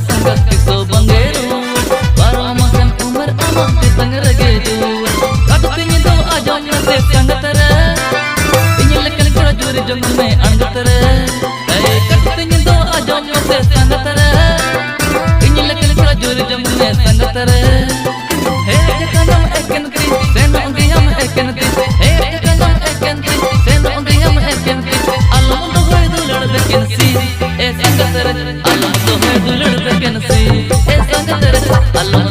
संगत किसो बंगेरू बारो मगन उमर अमक के संग रगे दूर कटतिनी दो आजम से संगत रे इन लकन को जुर जंग में अंगत रे ए कटतिनी दो आजम से संगत रे इन लकन को जुर जंग में संगत रे हे जकनम एकन ती सेन उंगी हम एकन ती हे जकनम एकन ती सेन उंगी हम एकन ती अल्लाह तो होय दुलड़ बेकन सी ए संगत रे अल्लाह तो होय दुलड़ बेकन सी ए संगत रे अल्लाह